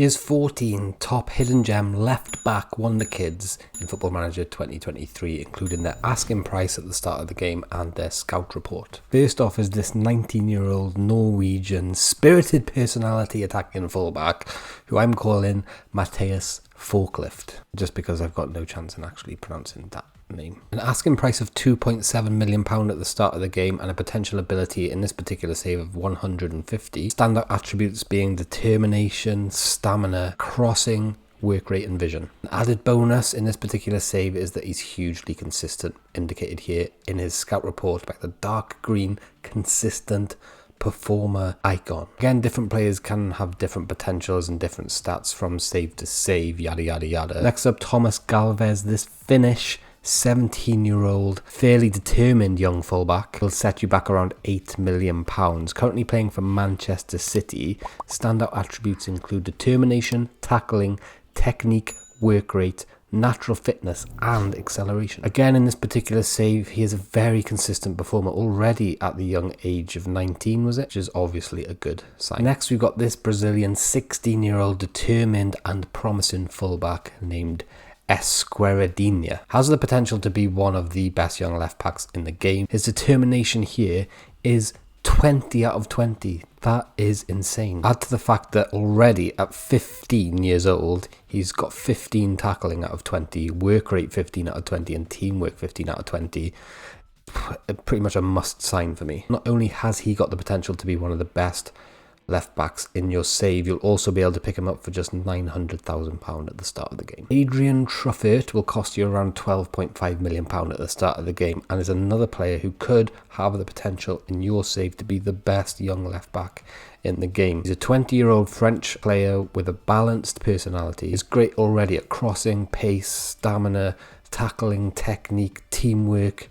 Here's 14 top hidden gem left back wonder kids in Football Manager 2023, including their asking price at the start of the game and their scout report. First off is this 19-year-old Norwegian spirited personality attacking fullback, who I'm calling Mathias Forklift, just because I've got no chance in actually pronouncing that name. An asking price of £2.7 million at the start of the game and a potential ability in this particular save of 150. Standout attributes being determination, stamina, crossing, work rate and vision. An added bonus in this particular save is that he's hugely consistent, indicated here in his scout report by the dark green consistent performer icon. Again, different players can have different potentials and different stats from save to save, yada yada yada. Next up, Thomas Galvez, this Finnish 17-year-old, fairly determined young fullback, will set you back around £8 million. Currently playing for Manchester City. Standout attributes include determination, tackling, technique, work rate, natural fitness and acceleration. Again, in this particular save, he is a very consistent performer already at the young age of 19, was it? Which is obviously a good sign. Next, we've got this Brazilian 16-year-old determined and promising fullback named Esqueradinha. Has the potential to be one of the best young left backs in the game. His determination here is 20 out of 20. That is insane. Add to the fact that already at 15 years old, he's got 15 tackling out of 20, work rate 15 out of 20, and teamwork 15 out of 20. Pretty much a must sign for me. Not only has he got the potential to be one of the best left backs in your save, you'll also be able to pick him up for just £900,000 at the start of the game. Adrian Truffert will cost you around £12.5 million at the start of the game and is another player who could have the potential in your save to be the best young left back in the game. He's a 20-year-old French player with a balanced personality. He's great already at crossing, pace, stamina, tackling, technique, teamwork,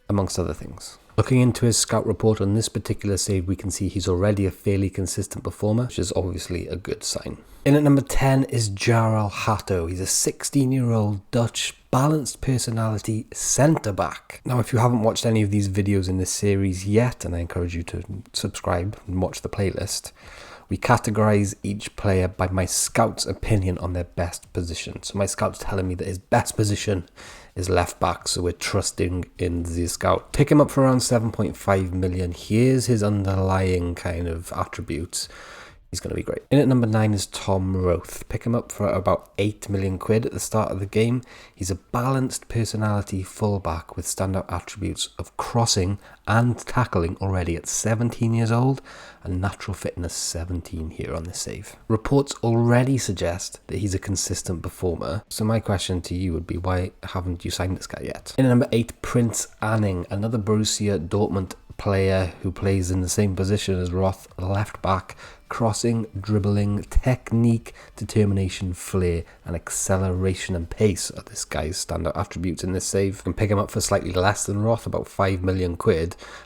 amongst other things. Looking into his scout report on this particular save, we can see he's already a fairly consistent performer, which is obviously a good sign. In at number 10 is Jarrell Hatto. He's a 16-year-old Dutch balanced personality centre-back. Now, if you haven't watched any of these videos in this series yet, and I encourage you to subscribe and watch the playlist, we categorize each player by my scout's opinion on their best position. So my scout's telling me that his best position is left back, so we're trusting in the scout. Pick him up for around 7.5 million. Here's his underlying kind of attributes. He's going to be great. In at number 9 is Tom Roth. Pick him up for about £8 million at the start of the game. He's a balanced personality fullback with standout attributes of crossing and tackling already at 17 years old and natural fitness 17 here on this save. Reports already suggest that he's a consistent performer. So my question to you would be, why haven't you signed this guy yet? In at number 8, Prince Anning, another Borussia Dortmund player who plays in the same position as Roth, left back. Crossing, dribbling, technique, determination, flair, and acceleration and pace are this guy's standout attributes in this save. You can pick him up for slightly less than Roth, about £5 million,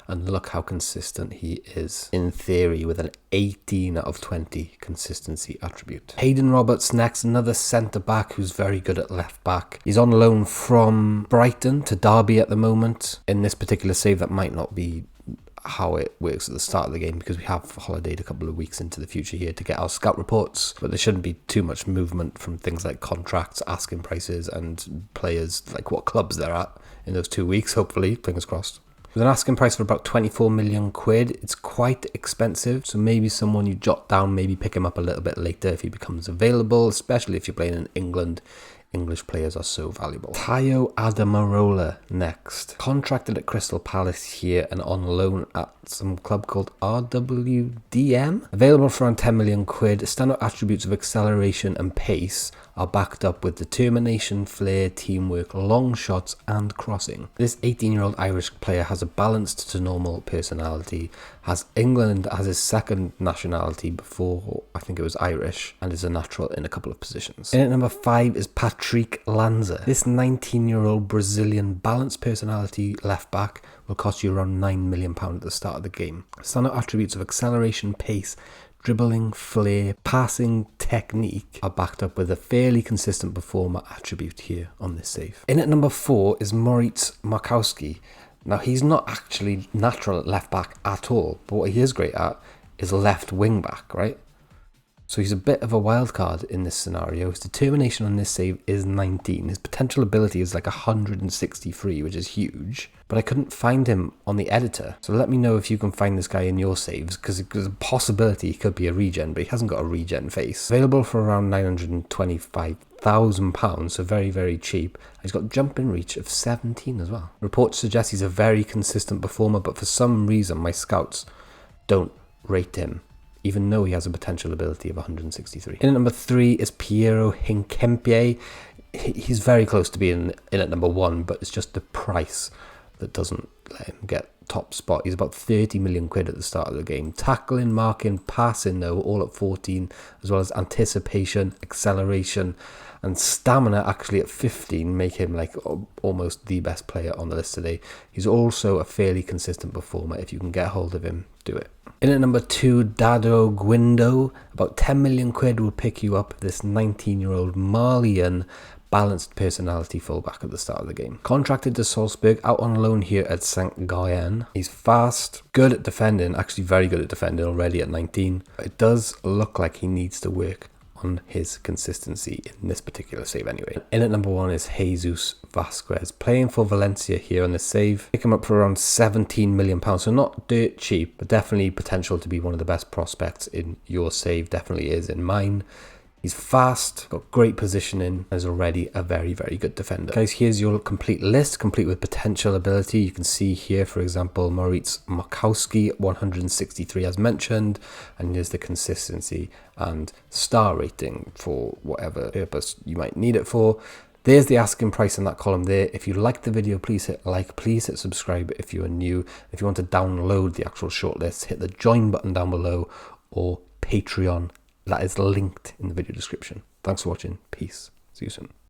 and look how consistent he is. In theory, with an 18 out of 20 consistency attribute. Hayden Roberts next, another centre-back who's very good at left-back. He's on loan from Brighton to Derby at the moment. In this particular save, that might not be how it works at the start of the game because we have holidayed a couple of weeks into the future here to get our scout reports, but there shouldn't be too much movement from things like contracts, asking prices and players, like what clubs they're at in those 2 weeks, hopefully, fingers crossed. With an asking price for about £24 million, it's quite expensive, so maybe someone you jot down, maybe pick him up a little bit later if he becomes available, especially if you're playing in England. English players are so valuable. Tayo Adamarola next. Contracted at Crystal Palace here and on loan at some club called RWDM. Available for around £10 million. Standout attributes of acceleration and pace are backed up with determination, flair, teamwork, long shots and crossing. This 18-year-old Irish player has a balanced to normal personality, has England as his second nationality before I think it was Irish, and is a natural in a couple of positions. In at number 5 is Patrick Lanza. This 19-year-old Brazilian balanced personality left back will cost you around £9 million at the start of the game. Standout attributes of acceleration, pace, dribbling, flair, passing, technique are backed up with a fairly consistent performer attribute here on this save. In at number 4 is Moritz Markowski. Now, he's not actually natural at left back at all, but what he is great at is left wing back, right? So he's a bit of a wild card in this scenario. His determination on this save is 19. His potential ability is like 163, which is huge. But I couldn't find him on the editor. So let me know if you can find this guy in your saves, because there's a possibility he could be a regen, but he hasn't got a regen face. Available for around £925,000, so very, very cheap. He's got jumping reach of 17 as well. Reports suggest he's a very consistent performer, but for some reason my scouts don't rate him, even though he has a potential ability of 163. In at number 3 is Piero Hinkempie. He's very close to being in at number 1, but it's just the price that doesn't let him get top spot. He's about 30 million quid at the start of the game. Tackling, marking, passing though, all at 14, as well as anticipation, acceleration, and stamina actually at 15 make him like almost the best player on the list today. He's also a fairly consistent performer. If you can get hold of him, do it. In at number 2, Dado Guindo. About 10 million quid will pick you up this 19-year-old Malian balanced personality fullback at the start of the game. Contracted to Salzburg, out on loan here at St. Gallen. He's fast, good at defending, actually very good at defending already at 19. It does look like he needs to work on his consistency in this particular save anyway. In at number 1 is Jesus Vasquez, playing for Valencia here on this save. Pick him up for around £17 million, so not dirt cheap, but definitely potential to be one of the best prospects in your save, definitely is in mine. He's fast, got great positioning, and is already a very, very good defender. Guys, here's your complete list, complete with potential ability. You can see here, for example, Moritz Markowski, 163 as mentioned, and here's the consistency and star rating for whatever purpose you might need it for. There's the asking price in that column there. If you liked the video, please hit like, please hit subscribe if you are new. If you want to download the actual shortlist, hit the join button down below or Patreon. That is linked in the video description. Thanks for watching. Peace. See you soon.